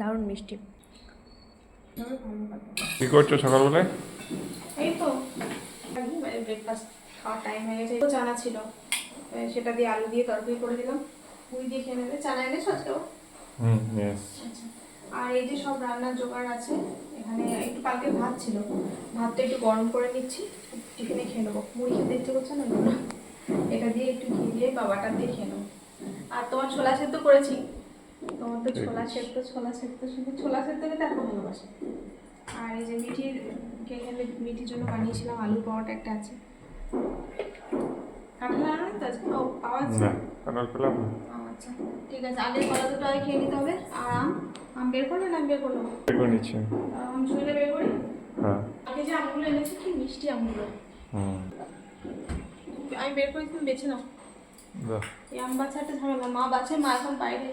দারুণ মিষ্টি। কি করছো সকালবেলায়? এই তো ব্রেকফাস্ট খাওয়ার টাইম হয়ে গেছে। তো চানা ছিল, সেটা দিয়ে আলু দিয়ে তরকারি করে দিলাম। মুড়ি দিয়ে খেয়ে নেবে। চানা এনেছো আজকেও? ইয়েস। আচ্ছা। আর এই যে সব রান্নার জোগাড় আছে এখানে। একটু কালকে ভাত ছিল, ভাতটা একটু গরম করে নিচ্ছি, টিফিনে খেয়ে নেবো। মুড়ি খেতে ইচ্ছে করছে না, এটা দিয়ে একটু ঘি দিয়ে বা বাটার দিয়ে খেয়ে নেবো। আর তোমার ছোলা সেদ্ধ করেছি। তোমার তো ছোলা সেদ্ধ শুধু ছোলা সেদ্ধ খেতে এত ভালোবাসে। আর এই যে এখানে মিঠির জন্য বানিয়েছিলাম আলু পরোটা একটা আছে। কাঁঠাল আনো তো আজকে? ও পাওয়া যাচ্ছে না, কাঁঠাল পেলাম না। আচ্ছা ঠিক আছে। আগের কলা দুটো আগে খেয়ে নিতে হবে। আর আম বের করলে না, বের করলো? বের করে নিচ্ছি। আম ছুঁড়ে বের করি। হ্যাঁ। আগে যে আমগুলো এনেছি কি মিষ্টি আমগুলো। আমি বের করি, তুমি বেছে নাও। এই আম বাছাটা ঝামেলা, মা বাছে, মা এখন বাইরে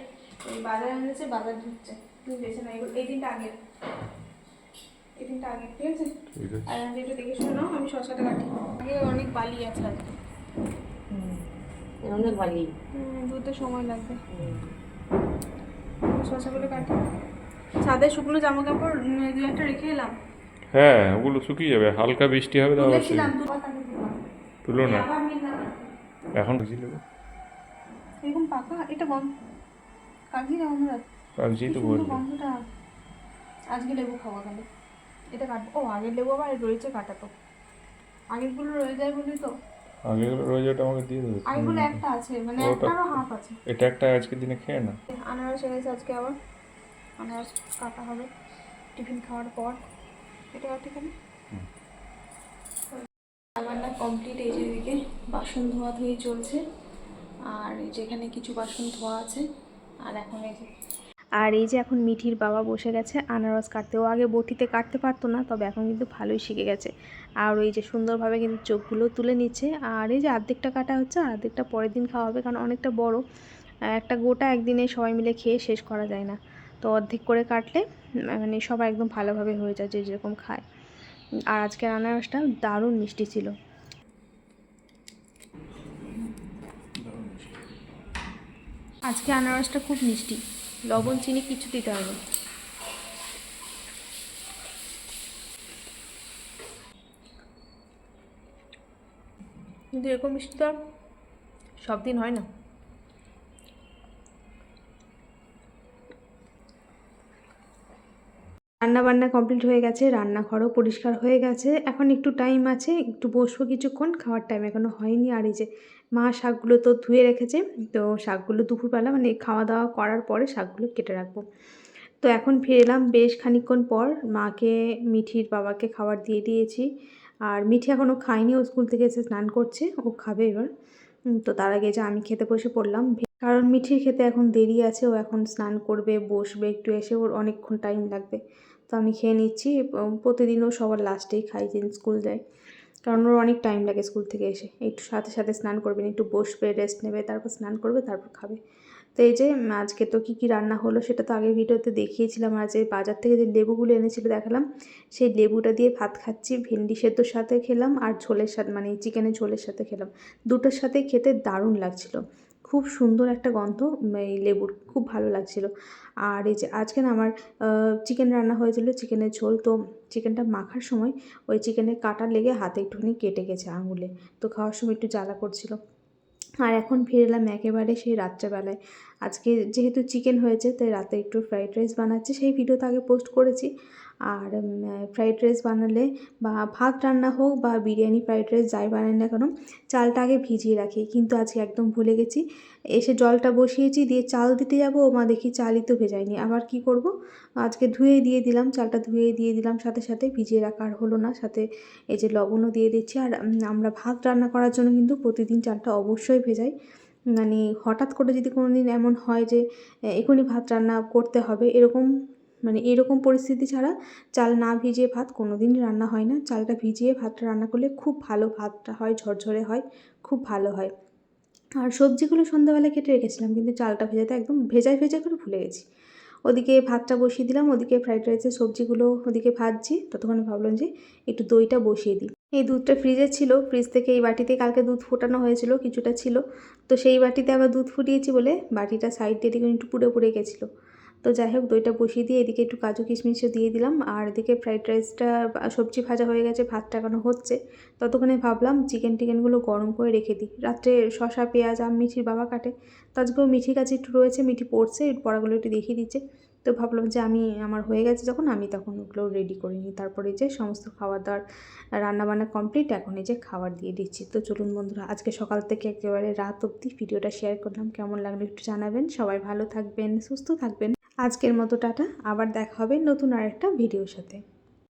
ওই বাজারে এনেছে, বাজার ঢুকছে। তুমি বেছে নাও এগুলো। এই দিনটা আগে, এই দিনটা আগে, ঠিক আছে? আর আমি একটু দেখে শুনে নাও, আমি শসাটা কাটি। আগে অনেক বালি আছে আজকে, অনেক বালি। ধুতে সময় লাগবে। শসাগুলো কাটি। ছাদে শুকনো জামা কাপড় দু একটা রেখে এলাম। হ্যাঁ, ওগুলো শুকিয়ে যাবে, হালকা বৃষ্টি হবে তো আবার তুলেছিলাম, তুলো না। আবার নিলাম। এখন বুঝি নেবো। এরকম পাকা এটা গন্ধ কাগজি না গন্ধ? কাগজি তো বললো। গন্ধটা। আজকে লেবু খাওয়া গেল, এটা কাটবো। ও আগের লেবু আবার রয়েছে কাটা, তো আগেরগুলো রয়ে যায় বলি তো। আগে রোজ ওটা আমাকে দিয়ে দেবে। আগেরগুলো একটা আছে, মানে একটারও হাফ আছে। এটা একটা আজকের দিনে খেয়ে না। আনারস এনেছে আজকে আবার, আনারস কাটা হবে টিফিন খাওয়ার পর। এটা ঠিক আছে। রান্না কমপ্লিট। এই যে এদিকে বাসন ধোয়া ধুয়ে চলছে, আর এই যেখানে কিছু বাসন ধোয়া আছে। আর এখন এই যে এখন মিঠির বাবা বসে গেছে আনারস কাটতে। ও আগে বটিতে কাটতে পারতো না, তবে এখন কিন্তু ভালোই শিখে গেছে। আর ওই যে সুন্দরভাবে কিন্তু চোখগুলো তুলে নিচ্ছে। আর এই যে অর্ধেকটা কাটা হচ্ছে, আর অর্ধেকটা পরের দিন খাওয়া হবে, কারণ অনেকটা বড়। একটা গোটা একদিনে সবাই মিলে খেয়ে শেষ করা যায় না, তো অর্ধেক করে কাটলে মানে সবাই একদম ভালোভাবে হয়ে যায়, যে যেরকম খায়। আর আজকের আনারসটা দারুণ মিষ্টি ছিল। আজকে আনারসটা খুব মিষ্টি, লবণ চিনি কিছু দিতে হয়নি। কিন্তু এরকম মিষ্টি তো সব দিন হয় না। রান্নাবান্না কমপ্লিট হয়ে গেছে, রান্নাঘরও পরিষ্কার হয়ে গেছে। এখন একটু টাইম আছে, একটু বসবো কিছুক্ষণ, খাওয়ার টাইম এখনও হয়নি। আর এই যে মা শাকগুলো তো ধুয়ে রেখেছে, তো শাকগুলো দুপুরবেলা মানে খাওয়া দাওয়া করার পরে শাকগুলো কেটে রাখবো। তো এখন ফিরে এলাম বেশ খানিকক্ষণ পর। মাকে, মিঠির বাবাকে খাবার দিয়ে দিয়েছি। আর মিঠি এখনও খায়নি, ও স্কুল থেকে এসে স্নান করছে, ও খাবে এবার। তো তার আগে যে আমি খেতে বসে পড়লাম, কারণ মিঠির খেতে এখন দেরি আছে। ও এখন স্নান করবে, বসবে একটু, এসে ওর অনেকক্ষণ টাইম লাগবে। তো আমি খেয়ে নিচ্ছি। প্রতিদিনও সবার লাস্টেই খাই যেদিন স্কুল যায়, কারণ ওর অনেক টাইম লাগে স্কুল থেকে এসে। একটু সাথে সাথে স্নান করবে না, একটু বসবে, রেস্ট নেবে, তারপর স্নান করবে, তারপর খাবে। তো এই যে আজকে তো কী রান্না হলো সেটা তো আগের ভিডিওতে দেখিয়েছিলাম। আর যে বাজার থেকে যে লেবুগুলো এনেছিল দেখালাম, সেই লেবুটা দিয়ে ভাত খাচ্ছি। ভেন্ডি সেদ্ধর সাথে খেলাম, আর ঝোলের সাথে মানে চিকেনের ঝোলের সাথে খেলাম। দুটোর সাথে খেতে দারুণ লাগছিল, খুব সুন্দর একটা গন্ধ এই লেবুর, খুব ভালো লাগছিল। আর এই যে আজকে না আমার চিকেন রান্না হয়েছিল, চিকেনের ঝোল। তো চিকেনটা মাখার সময় ওই চিকেনের কাঁটা লেগে হাতে একটুখানি কেটে গেছে আঙুলে, তো খাওয়ার সময় একটু জ্বালা করছিল। আর এখন ফিরে এলাম একেবারে সেই রাত্রেবেলায়। আজকে যেহেতু চিকেন হয়েছে, তাই রাতে একটু ফ্রাইড রাইস বানাচ্ছি, সেই ভিডিওটা আগে পোস্ট করেছি। আর ফ্রাইড রাইস বানালে বা ভাত রান্না হোক বা বিরিয়ানি, ফ্রাইড রাইস যাই বানাই না কেন, চালটা আগে ভিজিয়ে রাখি। কিন্তু আজকে একদম ভুলে গেছি। এসে জলটা বসিয়েছি, দিয়ে চাল দিতে যাবো, ও মা দেখি চালই তো ভেজায়নি। আবার কি করব, আজকে ধুয়ে দিয়ে দিলাম, চালটা ধুয়ে দিয়ে দিলাম সাথে সাথে, ভিজিয়ে রাখা আর হলো না। সাথে এই যে লবণও দিয়ে দিচ্ছি। আর আমরা ভাত রান্না করার জন্য কিন্তু প্রতিদিন চালটা অবশ্যই ভেজাই। মানে হঠাৎ করে যদি কোনো দিন এমন হয় যে এখনই ভাত রান্না করতে হবে, এরকম পরিস্থিতি ছাড়া চাল না ভিজিয়ে ভাত কোনো দিন রান্না হয় না। চালটা ভিজিয়ে ভাতটা রান্না করলে খুব ভালো ভাতটা হয়, ঝরঝরে হয়, খুব ভালো হয়। আর সবজিগুলো সন্ধ্যাবেলায় কেটে রেখেছিলাম, কিন্তু চালটা ভেজাতে একদম ভেজাই করে ভুলে গেছি। ওদিকে ভাতটা বসিয়ে দিলাম, ওদিকে ফ্রাইড রাইসের সবজিগুলো ওদিকে ভাজছি। ততক্ষণে ভাবলাম যে একটু দইটা বসিয়ে দিই। এই দুধটা ফ্রিজে ছিল, ফ্রিজ থেকে এই বাটিতে কালকে দুধ ফোটানো হয়েছিল, কিছুটা ছিল, তো সেই বাটিতে আবার দুধ ফুটিয়েছি বলে বাটিটা সাইড দিয়ে একটু পুড়ে গেছিলো। তো যাই হোক দইটা বসিয়ে দিয়ে এদিকে একটু কাজু কিশমিশও দিয়ে দিলাম, আর এদিকে ফ্রাইড রাইসটা সবজি ভাজা হয়ে গেছে, ভাতটা এখনও হচ্ছে। ততক্ষণে ভাবলাম চিকেন টিকেনগুলো গরম করে রেখে দিই। রাত্রে শসা পেঁয়াজ মিঠির বাবা কাটে, তো আজকেও মিঠির কাছে একটু রয়েছে, মিঠি পড়ছে, পড়াগুলো একটু দেখিয়ে দিচ্ছে। তো ভাবলাম যে আমার হয়ে গেছে যখন, আমি তখন ওগুলো রেডি করে নিই। তারপরে যে সমস্ত খাবার দাবার রান্নাবান্না কমপ্লিট, এখন এই যে খাবার দিয়ে দিচ্ছি। তো চলুন বন্ধুরা, আজকে সকাল থেকে একেবারে রাত অবধি ভিডিওটা শেয়ার করলাম, কেমন লাগলো একটু জানাবেন। সবাই ভালো থাকবেন, সুস্থ থাকবেন। আজকের মতো টাটা, আবার দেখা হবে নতুন আরেকটা ভিডিওর সাথে।